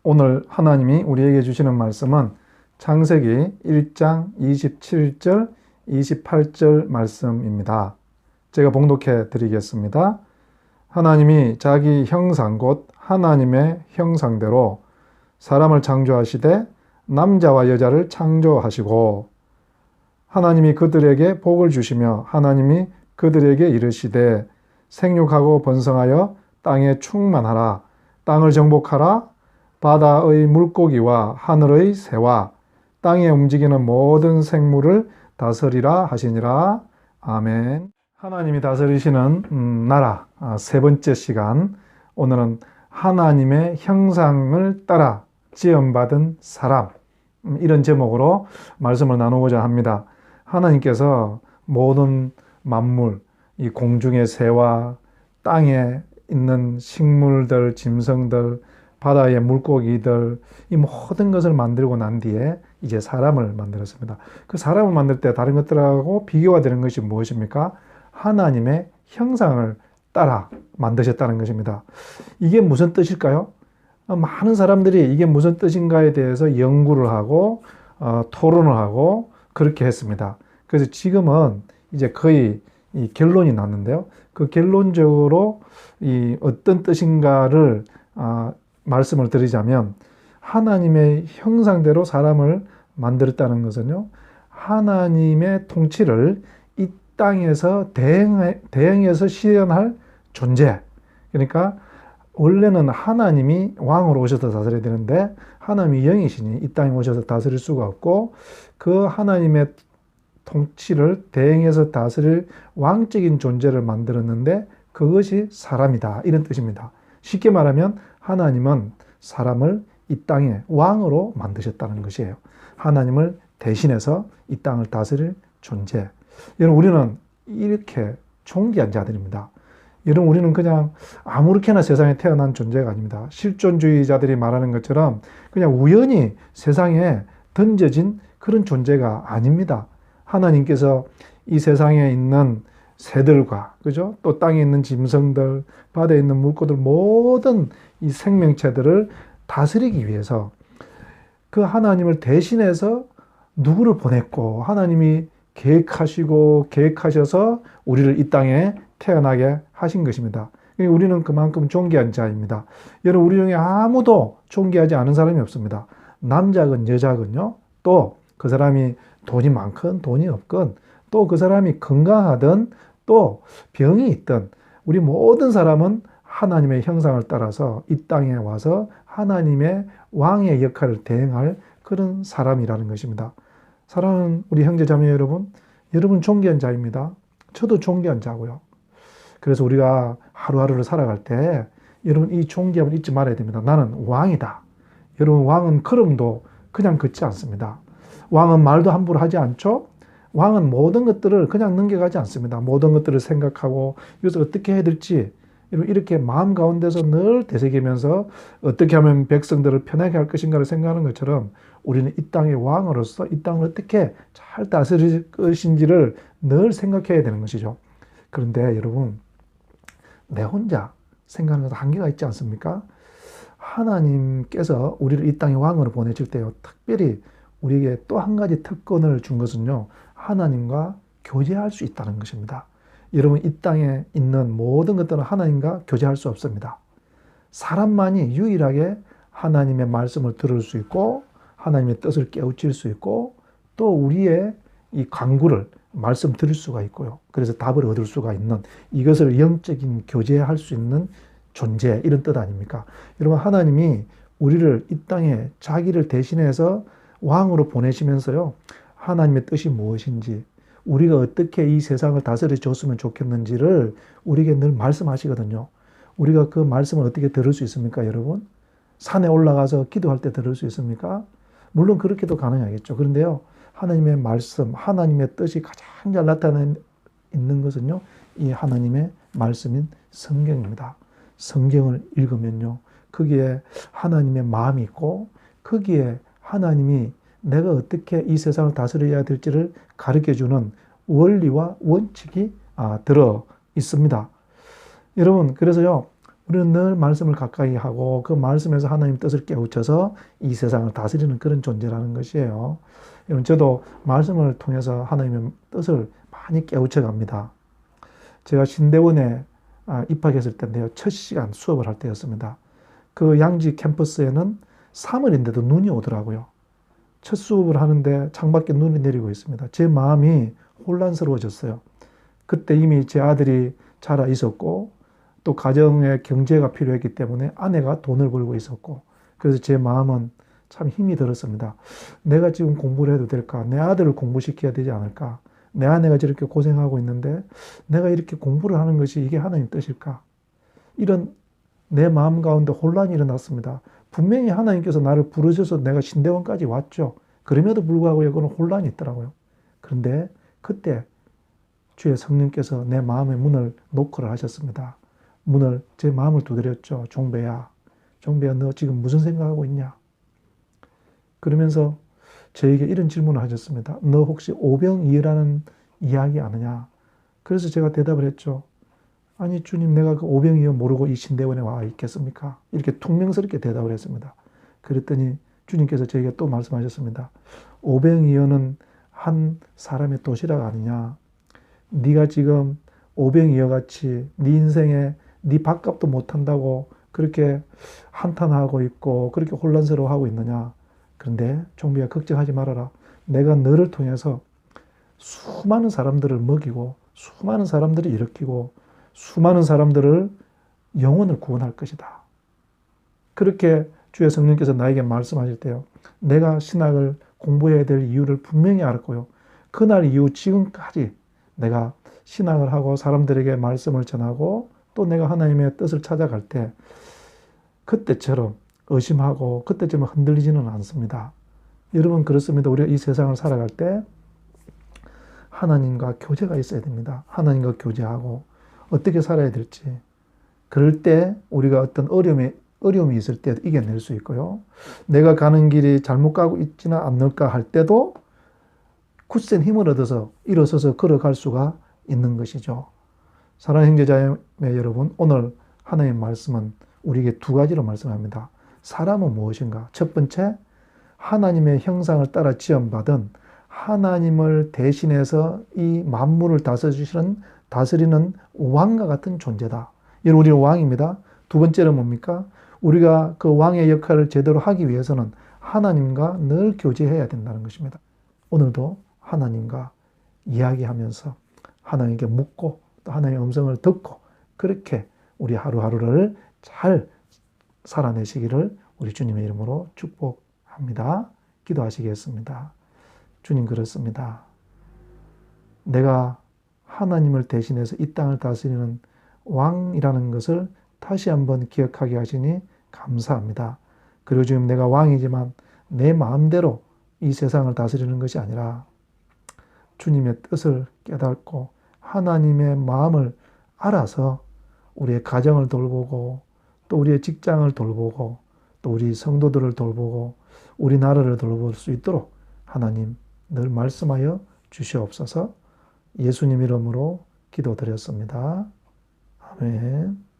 오늘 하나님이 우리에게 주시는 말씀은 창세기 1장 27절, 28절 말씀입니다. 제가 봉독해 드리겠습니다. 하나님이 자기 형상 곧 하나님의 형상대로 사람을 창조하시되 남자와 여자를 창조하시고 하나님이 그들에게 복을 주시며 하나님이 그들에게 이르시되 생육하고 번성하여 땅에 충만하라. 땅을 정복하라. 바다의 물고기와 하늘의 새와 땅에 움직이는 모든 생물을 다스리라 하시니라. 아멘. 하나님이 다스리시는 나라 세 번째 시간, 오늘은 하나님의 형상을 따라 지음받은 사람, 이런 제목으로 말씀을 나누고자 합니다. 하나님께서 모든 만물, 이 공중의 새와 땅에 있는 식물들, 짐승들, 바다의 물고기들, 이 모든 것을 만들고 난 뒤에 이제 사람을 만들었습니다. 그 사람을 만들 때 다른 것들하고 비교가 되는 것이 무엇입니까? 하나님의 형상을 따라 만드셨다는 것입니다. 이게 무슨 뜻일까요? 많은 사람들이 이게 무슨 뜻인가에 대해서 연구를 하고 토론을 하고 그렇게 했습니다. 그래서 지금은 이제 거의 이 결론이 났는데요. 그 결론적으로 이 어떤 뜻인가를 말씀을 드리자면, 하나님의 형상대로 사람을 만들었다는 것은요, 하나님의 통치를 이 땅에서 대행해서 실현할 존재. 그러니까 원래는 하나님이 왕으로 오셔서 다스려야 되는데 하나님이 영이시니 이 땅에 오셔서 다스릴 수가 없고, 그 하나님의 통치를 대행해서 다스릴 왕적인 존재를 만들었는데 그것이 사람이다, 이런 뜻입니다. 쉽게 말하면 하나님은 사람을 이 땅에 왕으로 만드셨다는 것이에요. 하나님을 대신해서 이 땅을 다스릴 존재. 여러분, 우리는 이렇게 존귀한 자들입니다. 여러분, 우리는 그냥 아무렇게나 세상에 태어난 존재가 아닙니다. 실존주의자들이 말하는 것처럼 그냥 우연히 세상에 던져진 그런 존재가 아닙니다. 하나님께서 이 세상에 있는 새들과, 그죠? 또 땅에 있는 짐승들, 바다에 있는 물고기들, 모든 이 생명체들을 다스리기 위해서 그 하나님을 대신해서 누구를 보냈고, 하나님이 계획하셔서 우리를 이 땅에 태어나게 하신 것입니다. 우리는 그만큼 존귀한 자입니다. 여러분, 우리 중에 아무도 존귀하지 않은 사람이 없습니다. 남자건 여자건요, 또 그 사람이 돈이 많건 돈이 없건, 또 그 사람이 건강하든 또 병이 있든, 우리 모든 사람은 하나님의 형상을 따라서 이 땅에 와서 하나님의 왕의 역할을 대행할 그런 사람이라는 것입니다. 사랑하는 우리 형제 자매 여러분 존귀한 자입니다. 저도 존귀한 자고요. 그래서 우리가 하루하루를 살아갈 때 여러분, 이 존귀함을 잊지 말아야 됩니다. 나는 왕이다. 여러분, 왕은 걸음도 그냥 걷지 않습니다. 왕은 말도 함부로 하지 않죠? 왕은 모든 것들을 그냥 넘겨가지 않습니다. 모든 것들을 생각하고 이것을 어떻게 해야 될지 이렇게 마음 가운데서 늘 되새기면서 어떻게 하면 백성들을 편하게 할 것인가를 생각하는 것처럼, 우리는 이 땅의 왕으로서 이 땅을 어떻게 잘 다스릴 것인지를 늘 생각해야 되는 것이죠. 그런데 여러분, 내 혼자 생각하는 것도 한계가 있지 않습니까? 하나님께서 우리를 이 땅의 왕으로 보내실 때요, 특별히 우리에게 또 한 가지 특권을 준 것은요, 하나님과 교제할 수 있다는 것입니다. 여러분, 이 땅에 있는 모든 것들은 하나님과 교제할 수 없습니다. 사람만이 유일하게 하나님의 말씀을 들을 수 있고, 하나님의 뜻을 깨우칠 수 있고, 또 우리의 이 간구를 말씀 드릴 수가 있고요. 그래서 답을 얻을 수가 있는, 이것을 영적인 교제할 수 있는 존재, 이런 뜻 아닙니까? 여러분, 하나님이 우리를 이 땅에 자기를 대신해서 왕으로 보내시면서요, 하나님의 뜻이 무엇인지, 우리가 어떻게 이 세상을 다스려 줬으면 좋겠는지를 우리에게 늘 말씀하시거든요. 우리가 그 말씀을 어떻게 들을 수 있습니까, 여러분? 산에 올라가서 기도할 때 들을 수 있습니까? 물론 그렇게도 가능하겠죠. 그런데요, 하나님의 말씀, 하나님의 뜻이 가장 잘 나타나 있는 것은요, 이 하나님의 말씀인 성경입니다. 성경을 읽으면요, 거기에 하나님의 마음이 있고, 거기에 하나님이 내가 어떻게 이 세상을 다스려야 될지를 가르쳐주는 원리와 원칙이 들어 있습니다. 여러분, 그래서요, 우리는 늘 말씀을 가까이 하고 그 말씀에서 하나님 뜻을 깨우쳐서 이 세상을 다스리는 그런 존재라는 것이에요. 여러분, 저도 말씀을 통해서 하나님의 뜻을 많이 깨우쳐 갑니다. 제가 신대원에 입학했을 때인데요. 첫 시간 수업을 할 때였습니다. 그 양지 캠퍼스에는 3월인데도 눈이 오더라고요. 첫 수업을 하는데 창밖에 눈이 내리고 있습니다. 제 마음이 혼란스러워졌어요. 그때 이미 제 아들이 자라 있었고 또 가정의 경제가 필요했기 때문에 아내가 돈을 벌고 있었고 그래서 제 마음은 참 힘이 들었습니다. 내가 지금 공부를 해도 될까? 내 아들을 공부시켜야 되지 않을까? 내 아내가 저렇게 고생하고 있는데 내가 이렇게 공부를 하는 것이 이게 하나님 뜻일까? 이런 내 마음 가운데 혼란이 일어났습니다. 분명히 하나님께서 나를 부르셔서 내가 신대원까지 왔죠. 그럼에도 불구하고 그런 혼란이 있더라고요. 그런데 그때 주의 성령께서 내 마음의 문을 노크를 하셨습니다. 문을 제 마음을 두드렸죠. 종배야, 너 지금 무슨 생각하고 있냐? 그러면서 저에게 이런 질문을 하셨습니다. 너 혹시 오병이어라는 이야기 아느냐? 그래서 제가 대답을 했죠. 아니 주님, 내가 그 오병이어 모르고 이 신대원에 와 있겠습니까? 이렇게 퉁명스럽게 대답을 했습니다. 그랬더니 주님께서 저에게 또 말씀하셨습니다. 오병이어는 한 사람의 도시락 아니냐? 네가 지금 오병이어 같이 네 인생에 네 밥값도 못한다고 그렇게 한탄하고 있고 그렇게 혼란스러워하고 있느냐? 그런데 종비야, 걱정하지 말아라. 내가 너를 통해서 수많은 사람들을 먹이고 수많은 사람들을 일으키고 수많은 사람들을 영혼을 구원할 것이다. 그렇게 주의 성령께서 나에게 말씀하실 때요. 내가 신학을 공부해야 될 이유를 분명히 알았고요. 그날 이후 지금까지 내가 신학을 하고 사람들에게 말씀을 전하고 또 내가 하나님의 뜻을 찾아갈 때 그때처럼 의심하고 그때처럼 흔들리지는 않습니다. 여러분, 그렇습니다. 우리가 이 세상을 살아갈 때 하나님과 교제가 있어야 됩니다. 하나님과 교제하고 어떻게 살아야 될지. 그럴 때 우리가 어떤 어려움이 있을 때 이겨낼 수 있고요. 내가 가는 길이 잘못 가고 있지는 않을까 할 때도 굳센 힘을 얻어서 일어서서 걸어갈 수가 있는 것이죠. 사랑하는 형제자매 여러분, 오늘 하나님의 말씀은 우리에게 두 가지로 말씀합니다. 사람은 무엇인가? 첫 번째, 하나님의 형상을 따라 지음받은 하나님을 대신해서 이 만물을 다스리는 왕과 같은 존재다. 여러분, 우리는 왕입니다. 두 번째는 뭡니까? 우리가 그 왕의 역할을 제대로 하기 위해서는 하나님과 늘 교제해야 된다는 것입니다. 오늘도 하나님과 이야기하면서 하나님께 묻고 또 하나님의 음성을 듣고 그렇게 우리 하루하루를 잘 살아내시기를 우리 주님의 이름으로 축복합니다. 기도하시겠습니다. 주님, 그렇습니다. 내가 하나님을 대신해서 이 땅을 다스리는 왕이라는 것을 다시 한번 기억하게 하시니 감사합니다. 그리고 지금 내가 왕이지만 내 마음대로 이 세상을 다스리는 것이 아니라 주님의 뜻을 깨닫고 하나님의 마음을 알아서 우리의 가정을 돌보고 또 우리의 직장을 돌보고 또 우리 성도들을 돌보고 우리나라를 돌볼 수 있도록 하나님 늘 말씀하여 주시옵소서. 예수님 이름으로 기도드렸습니다. 아멘.